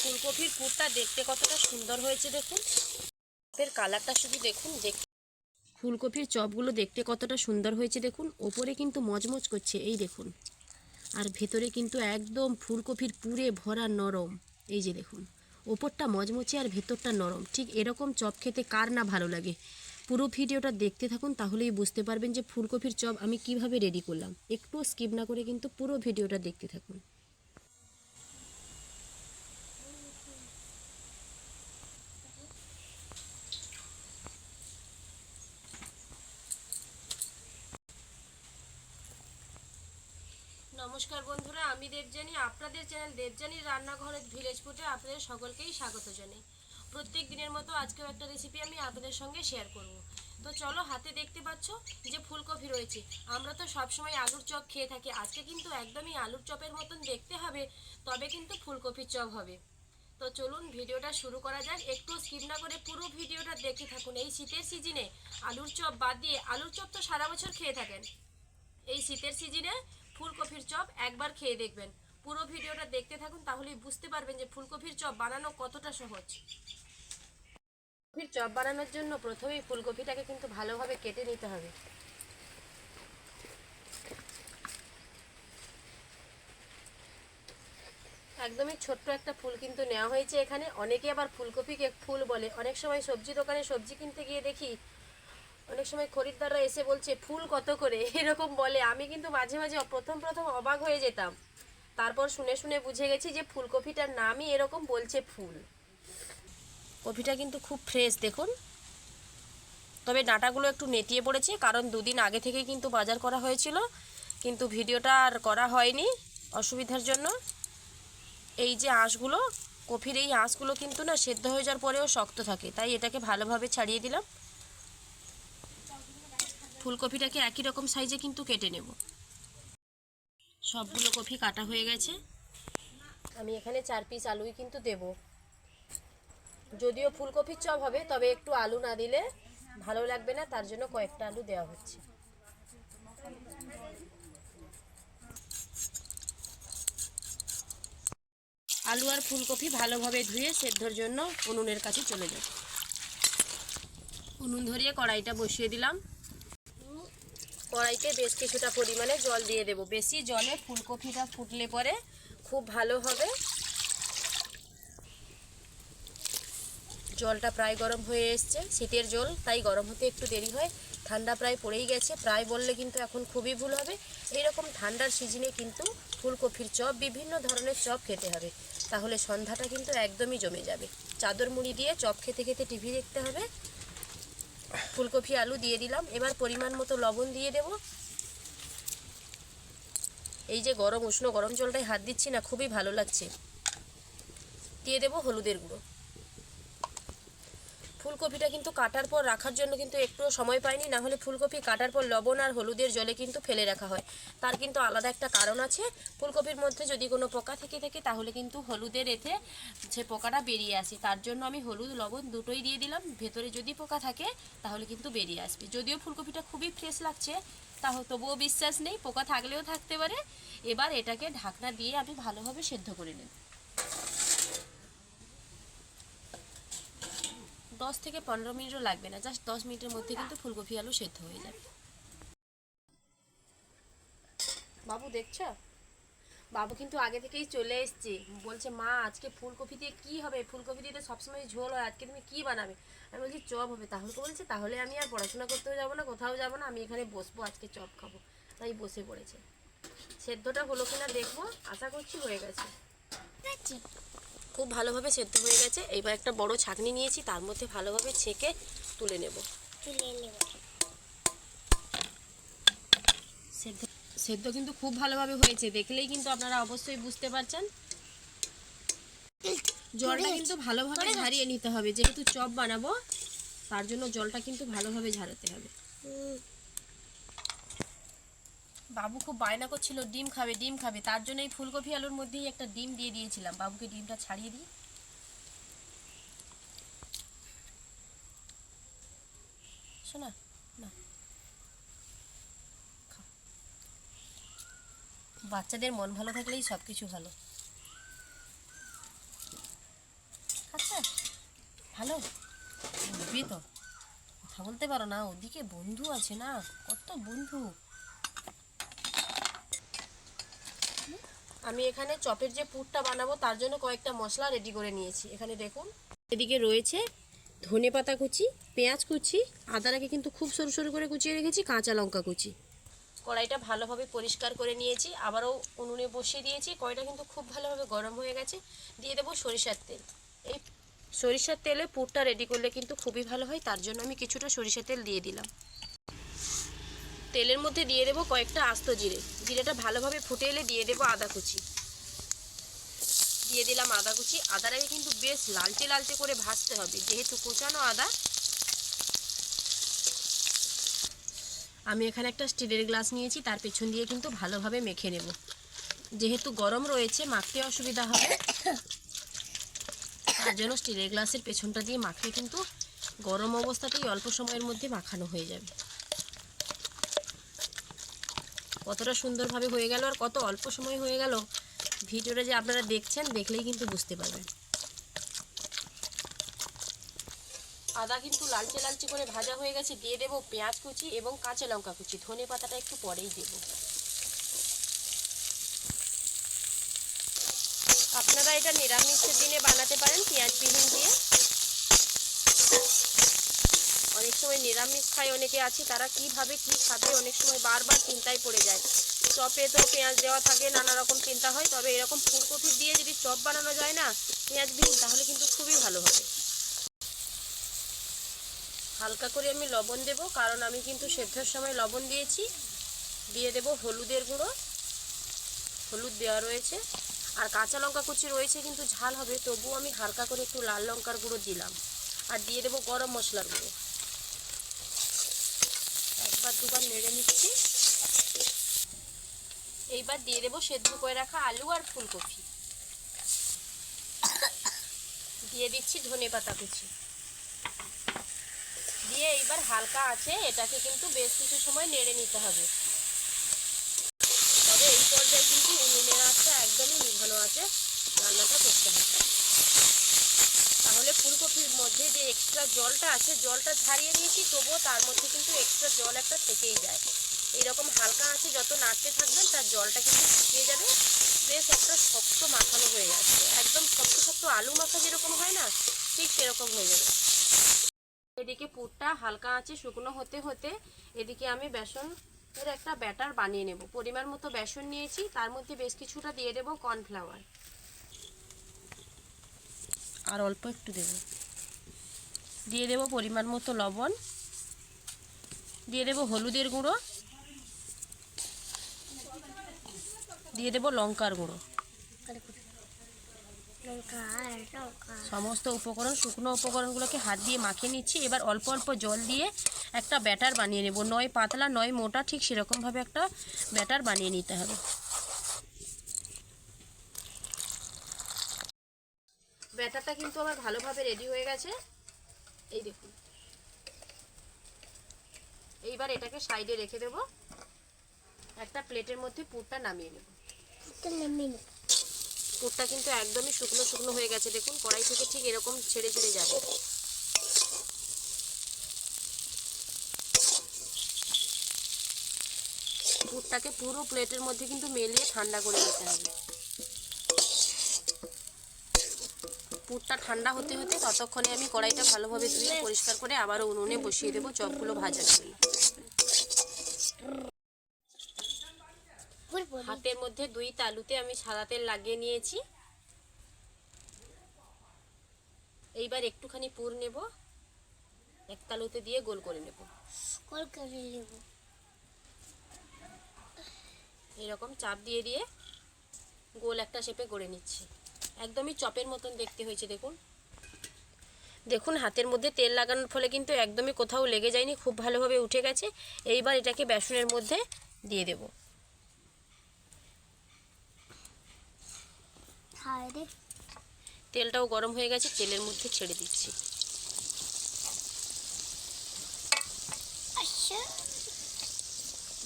ফুলকপির পুরটা দেখতে কতটা সুন্দর হয়েছে দেখুন। এর কালারটা শুধু দেখুন। ফুলকপির চপগুলো দেখতে কতটা সুন্দর হয়েছে দেখুন। ওপরে কিন্তু মচমচ করছে, এই দেখুন। আর ভেতরে কিন্তু একদম ফুলকপির পুরে ভরা নরম। এই যে দেখুন, ওপরটা মচমচে আর ভেতরটা নরম। ঠিক এরকম চপ খেতে কার না ভালো লাগে। পুরো ভিডিওটা দেখতে থাকুন, তাহলেই বুঝতে পারবেন যে ফুলকপির চপ আমি কিভাবে রেডি করলাম। একটু স্কিপ না করে কিন্তু পুরো ভিডিওটা দেখতে থাকুন। নমস্কার বন্ধুরা, আমি দেবযানী। আপনাদের চ্যানেল দেবযানীর রান্নাঘরের ভিলেজ ফুডে আপনাদের সকলকেই স্বাগত জানাই। প্রত্যেক দিনের মতো আজকেও একটা রেসিপি আমি আপনাদের সঙ্গে শেয়ার করব। তো চলো, হাতে দেখতে পাচ্ছ যে ফুলকপি রয়েছে। আমরা তো সবসময় আলুর চপ খেয়ে থাকি, আজকে কিন্তু একদমই আলুর চপের মতন দেখতে হবে, তবে কিন্তু ফুলকপির চপ হবে। তো চলুন ভিডিওটা শুরু করা যাক। একটু স্কিপ না করে পুরো ভিডিওটা দেখতে থাকুন। এই শীতের সিজনে আলুর চপ বাদ দিয়ে, আলুর চপ তো সারা বছর খেয়ে থাকেন, এই শীতের সিজনে ফুলকপির চপ একবার খেয়ে দেখবেন। পুরো ভিডিওটা দেখতে থাকুন, তাহলেই বুঝতে পারবেন যে ফুলকপির চপ বানানো কতটা সহজ। ফুলকপির চপ বানানোর জন্য প্রথমেই ফুলকপিটাকে কিন্তু ভালোভাবে কেটে নিতে হবে। একদমই ছোট্ট একটা ফুল কিন্তু নেওয়া হয়েছে এখানে। অনেকে আবার ফুলকপিকে ফুল বলে। অনেক সময় সবজি দোকানে সবজি কিনতে গিয়ে দেখি অনেক সময় খরিদ্দাররা এসে বলছে ফুল কত করে, এরকম বলে। আমি কিন্তু মাঝে মাঝে প্রথম অবাক হয়ে যেতাম, তারপর শুনে শুনে বুঝে গেছি যে ফুলকপিটার নামই এরকম, বলছে ফুল। কপিটা কিন্তু খুব ফ্রেশ দেখুন, তবে ডাঁটাগুলো একটু নেতিয়ে পড়েছে, কারণ দুদিন আগে থেকে কিন্তু বাজার করা হয়েছিল, কিন্তু ভিডিওটা আর করা হয়নি অসুবিধার জন্য। এই যে আঁশগুলো, কপির এই আঁশগুলো কিন্তু না সেদ্ধ হয়ে যাওয়ার পরেও শক্ত থাকে, তাই এটাকে ভালোভাবে ছাড়িয়ে দিলাম। ফুলকপিটাকে একই রকম সাইজে কিন্তু কেটে নেব। সবগুলো কপি কাটা হয়ে গেছে। আমি এখানে 4 পিস আলুই কিন্তু দেব। যদিও ফুলকপির চপ হবে, তবে একটু আলু না দিলে ভালো লাগবে না, তার জন্য কয়েকটা আলু দেওয়া হচ্ছে। আলু আর ফুলকপি ভালোভাবে ধুয়ে সেদ্ধর জন্য উনুনের কাছে চলে যাব। উনুন ধরিয়ে কড়াইটা বসিয়ে দিলাম। কড়াইতে বেশ কিছুটা পরিমাণে জল দিয়ে দেব। বেশি জলে ফুলকপিটা ফুটলে পরে খুব ভালো হবে। জলটা প্রায় গরম হয়ে এসছে, শীতের জল তাই গরম হতে একটু দেরি হয়। ঠান্ডা প্রায় পড়েই গেছে, প্রায় বললে কিন্তু এখন খুবই ভুল হবে। এইরকম ঠান্ডার সিজনে কিন্তু ফুলকপির চপ, বিভিন্ন ধরনের চপ খেতে হবে, তাহলে সন্ধ্যাটা কিন্তু একদমই জমে যাবে। চাদর মুড়ি দিয়ে চপ খেতে খেতে টিভি দেখতে হবে। ফুলকপি আলু দিয়ে দিলাম। এবার পরিমাণ মতো লবণ দিয়ে দেব। এই যে গরম উষ্ণ গরম জলটায় হাত দিচ্ছি না, খুবই ভালো লাগছে। দিয়ে দেব হলুদের গুঁড়ো। ফুলকপিটা কিন্তু কাটার পর রাখার জন্য কিন্তু একটুও সময় পাইনি, না হলে ফুলকপি কাটার পর লবণ আর হলুদের জলে কিন্তু ফেলে রাখা হয়। তার কিন্তু আলাদা একটা কারণ আছে। ফুলকপির মধ্যে যদি কোনো পোকা থেকে থাকে, তাহলে কিন্তু হলুদের এতে সে পোকাটা বেরিয়ে আসে। তার জন্য আমি হলুদ লবণ দুটোই দিয়ে দিলাম। ভেতরে যদি পোকা থাকে তাহলে কিন্তু বেরিয়ে আসবে। যদিও ফুলকপিটা খুবই ফ্রেশ লাগছে, তাহলে তবুও বিশ্বাস নেই, পোকা থাকলেও থাকতে পারে। এবার এটাকে ঢাকনা দিয়ে আমি ভালোভাবে সেদ্ধ করে নেব। 10 থেকে 15 মিনিটও লাগবে না, জাস্ট 10 মিনিটের মধ্যে কিন্তু ফুলকপি আলু সেদ্ধ হয়ে যাবে। বাবু দেখছো, বাবু কিন্তু আগে থেকেই চলে এসছে, বলছে মা আজকে ফুলকপি দিয়ে কি হবে, ফুলকপি দিয়ে তো সবসময় ঝোল হয়, আজকে তুমি কি বানাবে। আমি বলছি চপ হবে। তাহলে তো বলছে তাহলে আমি আর পড়াশোনা করতেও যাবো না, কোথাও যাবো না, আমি এখানে বসবো, আজকে চপ খাবো। তাই বসে পড়েছে। সেদ্ধটা হলো কিনা দেখবো, আশা করছি হয়ে গেছে। খুব ভালোভাবে সেদ্ধ হয়ে গেছে। এইবার একটা বড় ছাঁকনি নিয়েছি, তার মধ্যে ভালোভাবে ছেঁকে তুলে নেব। সেদ্ধ সেদ্ধ কিন্তু খুব ভালোভাবে হয়েছে, দেখলেই কিন্তু আপনারা অবশ্যই বুঝতে পারছেন। জলটা কিন্তু ভালোভাবে ঝারিয়ে নিতে হবে, যেহেতু চপ বানাবো তার জন্য জলটা কিন্তু ভালোভাবে ঝাড়াতে হবে। বাবু খুব বায়না করছিল ডিম খাবে ডিম খাবে, তার জন্য এই ফুলকপি আলুর মধ্যেই একটা ডিম দিয়ে দিয়েছিলাম। বাবুকে ডিমটা ছাড়িয়ে দিই। শোনা না, বাচ্চাদের মন ভালো থাকলেই সব কিছু ভালো। ভালো বুঝবি তো, কথা বলতে পারো না, ওদিকে বন্ধু আছে না, কত বন্ধু। আমি এখানে চপের যে পুরটা বানাবো তার জন্য কয়েকটা মশলা রেডি করে নিয়েছি। এখানে দেখুন, এদিকে রয়েছে ধনেপাতা কুচি, পেঁয়াজ কুচি, আদাটাকে কিন্তু খুব সরু সরু করে কুচিয়ে রেখেছি, কাঁচা লঙ্কা কুচি। কড়াইটা ভালোভাবে পরিষ্কার করে নিয়েছি, আবারও উনুনে বসিয়ে দিয়েছি। কড়াইটা কিন্তু খুব ভালোভাবে গরম হয়ে গেছে। দিয়ে দেবো সরিষার তেল। এই সরিষার তেলে পুরটা রেডি করলে কিন্তু খুবই ভালো হয়, তার জন্য আমি কিছুটা সরিষার তেল দিয়ে দিলাম। তেলের মধ্যে দিয়ে দেবো কয়েকটা আস্ত জিরে। জিরেটা ভালোভাবে ফুটে এলে দিয়ে দেবো আদা কুচি। দিয়ে দিলাম আদা কুচি। আদাটাকে কিন্তু বেশ লালচে লালচে করে ভাজতে হবে, যেহেতু কুচানো আদা। আমি এখানে একটা স্টিলের গ্লাস নিয়েছি, তার পেছন দিয়ে কিন্তু ভালোভাবে মেখে নেব। যেহেতু গরম রয়েছে মাখতে অসুবিধা হবে, তার জন্য স্টিলের গ্লাসের পেছনটা দিয়ে মাখলে কিন্তু গরম অবস্থাতেই অল্প সময়ের মধ্যে মাখানো হয়ে যাবে। কতটা সুন্দরভাবে হয়ে গেল আর কত অল্প সময় হয়ে গেল, ভিডিওটা যে আপনারা দেখছেন দেখলেই কিন্তু বুঝতে পারবেন। আদা কিন্তু লালচে লালচে করে ভাজা হয়ে গেছে। দিয়ে দেবো পেঁয়াজ কুচি এবং কাঁচা লঙ্কা কুচি। ধনে পাতাটা একটু পরেই দেবো। আপনারা এটা নিরামিষের দিনে বানাতে পারেন পেঁয়াজবিহীন দিয়ে। অনেক সময় নিরামিষ খায় অনেকে আছে, তারা কিভাবে কি খাবে অনেক সময় বারবার চিন্তায় পড়ে যায়। চপে তো পেঁয়াজ দেওয়া থাকে, নানা রকম চিন্তা হয়। তবে এরকম ফুলকপি দিয়ে যদি চপ বানানো যায় না পেঁয়াজবিহীন, তাহলে কিন্তু খুবই ভালো হবে। হালকা করে আমি লবণ দেব, কারণ আমি কিন্তু সেদ্ধর সময় লবণ দিয়েছি। দিয়ে দেব হলুদের গুঁড়ো, হলুদ দেওয়া রয়েছে। আর কাঁচা লঙ্কা কুচি রয়েছে, কিন্তু ঝাল হবে, তবুও আমি হালকা করে একটু লাল লঙ্কার গুঁড়ো দিলাম। আর দিয়ে দেবো গরম মশলার গুঁড়ো। একবার দুবার নেড়ে নিচ্ছি। এইবার দিয়ে দেবো সেদ্ধ করে রাখা আলু আর ফুলকপি। দিয়ে দিচ্ছি ধনেপাতা কুচি। দিয়ে এইবার হালকা আছে এটাকে কিন্তু বেশ কিছু সময় নেড়ে নিতে হবে। তবে এই পর্যায়ে কিন্তু উনুনের আঁচটা একদমই নিভানো আছে রান্নাটা করতে হবে। তাহলে ফুলকপির মধ্যে যে এক্সট্রা জলটা আছে, জলটা ঝারিয়ে নিয়েছি, তবুও তার মধ্যে কিন্তু এক্সট্রা জল একটা থেকেই যায়। এইরকম হালকা আছে যত নাড়তে থাকবেন তার জলটা কিন্তু শুকিয়ে যাবে। বেশ একটা শক্ত মাখানো হয়ে যাচ্ছে, একদম শক্ত শক্ত আলু মাখা যেরকম হয় না, ঠিক সেরকম হয়ে যাবে। এদিকে পুরটা হালকা আছে শুকনো হতে হতে এদিকে আমি বেসনের একটা ব্যাটার বানিয়ে নেব। পরিমাণ মতো বেসন নিয়েছি, তার মধ্যে বেশ কিছুটা দিয়ে দেব কর্নফ্লাওয়ার, আর অল্প একটু দেব। দিয়ে দেব পরিমাণ মতো লবণ, দিয়ে দেব হলুদের গুঁড়ো, দিয়ে দেব লঙ্কার গুঁড়ো। সমস্ত উপকরণ, শুকনো উপকরণগুলোকে হাত দিয়ে মাখিয়ে নিচ্ছি। এবার অল্প অল্প জল দিয়ে একটা ব্যাটার বানিয়ে নেব, নয় পাতলা নয় মোটা, ঠিক সেরকমভাবে একটা ব্যাটার বানিয়ে নিতে হবে। ব্যাটারটা কিন্তু আমার ভালোভাবে রেডি হয়ে গেছে, এই দেখুন। এইবার এটাকে সাইডে রেখে দেব, একটা প্লেটের মধ্যে পুরটা নামিয়ে নেব। পুরটা কিন্তু একদমই শুকনো শুকনো হয়ে গেছে, দেখুন কড়াই থেকে ঠিক এরকম ছেড়ে ছেড়ে যাবে। পুরটাকে পুরো প্লেটের মধ্যে কিন্তু মেলিয়ে ঠান্ডা করে নিতে হবে। পুরটা ঠান্ডা হতে হতে ততক্ষণে আমি কড়াইটা ভালোভাবে ধুয়ে পরিষ্কার করে আবারও উনুনে বসিয়ে দেবো চপগুলো ভাজার জন্য। হাতের মধ্যে দুই তালুতে আমি সাদা তেল লাগিয়ে নিয়েছি। এইবার একটুখানি পুর নেব, এক তালুতে দিয়ে গোল করে নেব। এরকম চাপ দিয়ে দিয়ে গোল একটা শেপে গড়ে নিচ্ছি। একদমই চপের মতন দেখতে হয়েছে, দেখুন। দেখুন হাতের মধ্যে তেল লাগানোর ফলে কিন্তু একদমই কোথাও লেগে যায়নি, খুব ভালোভাবে উঠে গেছে। এইবার এটাকে বেসনের মধ্যে দিয়ে দেব। তেলটাও গরম হয়ে গেছে, তেলের মধ্যে ছেড়ে দিচ্ছি।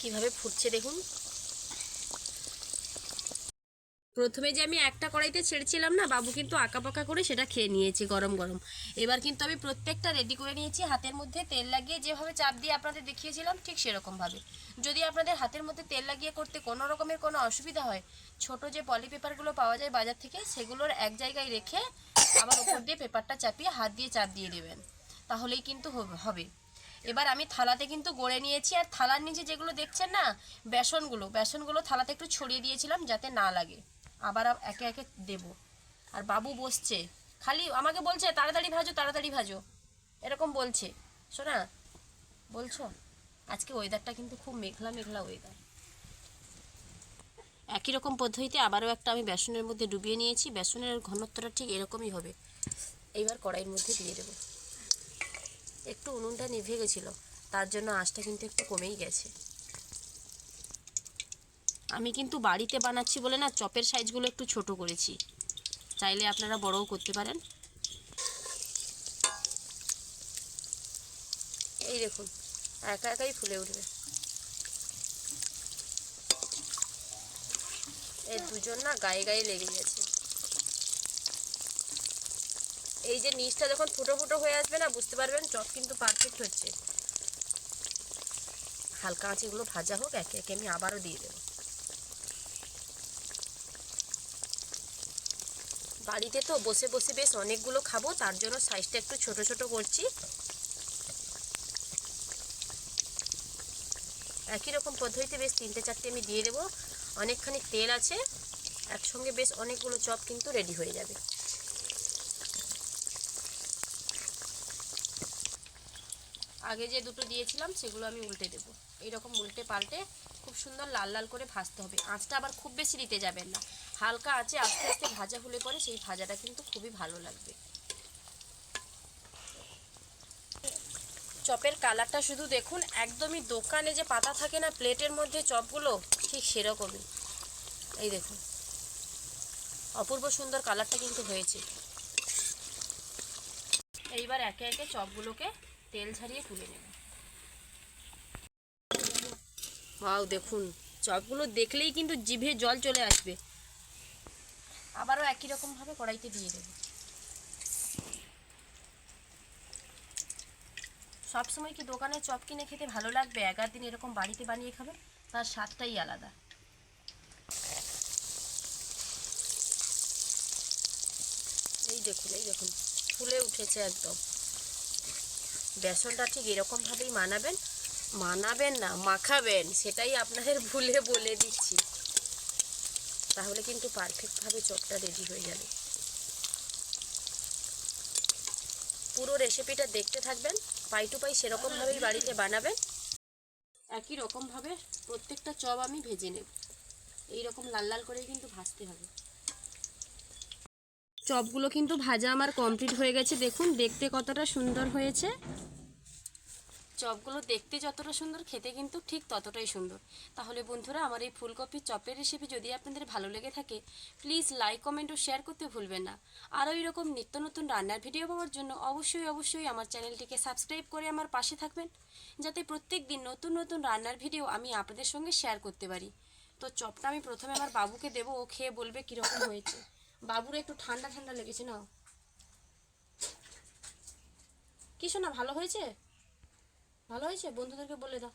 কিভাবে ফুটছে দেখুন। প্রথমে যে আমি একটা কড়াইতে ছেড়েছিলাম না, বাবু কিন্তু আঁকাপাকা করে সেটা খেয়ে নিয়েছে গরম গরম। এবার কিন্তু আমি প্রত্যেকটা রেডি করে নিয়েছি, হাতের মধ্যে তেল লাগিয়ে যেভাবে চাপ দিয়ে আপনাদের দেখিয়েছিলাম ঠিক সেরকমভাবে। যদি আপনাদের হাতের মধ্যে তেল লাগিয়ে করতে কোনো রকমের কোনো অসুবিধা হয়, ছোট যে পলি পেপারগুলো পাওয়া যায় বাজার থেকে, সেগুলোর এক জায়গায় রেখে আবার উপর দিয়ে পেপারটা চাপিয়ে হাত দিয়ে চাপ দিয়ে দেবেন, তাহলেই কিন্তু হবে। এবার আমি থালাতে কিন্তু গড়ে নিয়েছি, আর থালার নিচে যেগুলো দেখছেন না বেসনগুলো থালাতে একটু ছড়িয়ে দিয়েছিলাম যাতে না লাগে। আবার একে একে দেব। আর বাবু বসছে, খালি আমাকে বলছে তাড়াতাড়ি ভাজো তাড়াতাড়ি ভাজো, এরকম বলছে। শোনা বলছো, আজকে ওয়েদারটা কিন্তু খুব মেঘলা মেঘলা ওয়েদার। একই রকম পদ্ধতিতে আবারও একটা আমি বেসনের মধ্যে ডুবিয়ে নিয়েছি, বেসনের ঘনত্বটা ঠিক এরকমই হবে। এইবার কড়াইয়ের মধ্যে দিয়ে দেবো। একটু উনুনটা নিভে গেছিলো, তার জন্য আঁচটা কিন্তু একটু কমেই গেছে। আমি কিন্তু বাড়িতে বানাচ্ছি বলে না চপের সাইজগুলো একটু ছোট করেছি, চাইলে আপনারা বড়ও করতে পারেন। এই দেখুন একা একাই ফুলে উঠবে। এই দুজন না গায়ে গায়ে লেগে গেছে। এই যে নিচটা যখন ফুটো ফুটো হয়ে আসবে না, বুঝতে পারবেন চপ কিন্তু পারফেক্ট হচ্ছে। হালকা আঁচে এগুলো ভাজা হোক, একে একে আমি আবারও দিয়ে দেবো। বাড়িতে তো বসে বসে বেশ অনেকগুলো খাবো, তার জন্য সাইজটা একটু ছোট ছোট করছি। একই রকম পদ্ধতিতে বেশ 3-4টে আমি দিয়ে দেবো। অনেকখানি তেল আছে, একসঙ্গে বেশ অনেকগুলো চপ কিন্তু রেডি হয়ে যাবে। আগে যে দুটো দিয়েছিলাম সেগুলো আমি উল্টে দেবো। এইরকম উল্টে পাল্টে খুব সুন্দর লাল লাল করে ভাজতে হবে। আঁচটা আবার খুব বেশি দিতে যাবেন না, হালকা আঁচে আস্তে আস্তে ভাজা হলে পরে সেই ভাজাটা কিন্তু খুবই ভালো লাগবে। চপের কালারটা শুধু দেখুন, একদমই দোকানে যে পাতা থাকে না প্লেটের মধ্যে চপগুলো, ঠিক সেরকমই। এই দেখুন অপূর্ব সুন্দর কালারটা কিন্তু হয়েছে। এইবার একে একে চপগুলোকে তেল ঝারিয়ে তুলে নেব। ওয়াও দেখুন, চপগুলো দেখলেই কিন্তু জিভে জল চলে আসবে। আবারও একই রকমভাবে কড়াইতে দিয়ে দেব। সবসময় কি দোকানে চপ কিনে খেতে ভালো লাগবে? 11 দিন এরকম বাড়িতে বানিয়ে খাবে, তার স্বাদটাই আলাদা। এই দেখুন ফুলে উঠেছে একদম। বেসনটা ঠিক এরকমভাবেই মানাবেন না মাখাবেন, সেটাই আপনাদের ভুলে বলে দিচ্ছি। তাহলে কিন্তু পারফেক্টভাবে চপটা রেডি হয়ে যাবে। পুরো রেসিপিটা দেখতে থাকবেন, পাই টু পাই সেরকমভাবেই বাড়িতে বানাবেন। একই রকমভাবে প্রত্যেকটা চপ আমি ভেজে নেব। এইরকম লাল লাল করেই কিন্তু ভাজতে হবে। চপগুলো কিন্তু ভাজা আমার কমপ্লিট হয়ে গেছে। দেখুন দেখতে কতটা সুন্দর হয়েছে। চপগুলো দেখতে যতটা সুন্দর, খেতে কিন্তু ঠিক ততটাই সুন্দর। তাহলে বন্ধুরা, আমার এই ফুলকপির চপের রেসিপি যদি আপনাদের ভালো লেগে থাকে, প্লিজ লাইক কমেন্ট ও শেয়ার করতে ভুলবেন না। আরও এরকম নিত্য নতুন রান্নার ভিডিও পাওয়ার জন্য অবশ্যই আমার চ্যানেলটিকে সাবস্ক্রাইব করে আমার পাশে থাকবেন, যাতে প্রত্যেক দিন নতুন নতুন রান্নার ভিডিও আমি আপনাদের সঙ্গে শেয়ার করতে পারি। তো চপটা আমি প্রথমে আমার বাবুকে দেবো, ও খেয়ে বলবে কীরকম হয়েছে। বাবুর একটু ঠান্ডা ঠান্ডা লেগেছে না, কি শোনা ভালো হয়েছে? ভালো হয়েছে, বন্ধুদেরকে বলে দাও।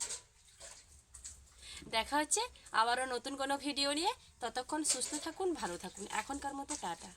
দেখা হচ্ছে আবারও নতুন কোনো ভিডিও নিয়ে। ততক্ষণ সুস্থ থাকুন, ভালো থাকুন। এখনকার মতো টাটা।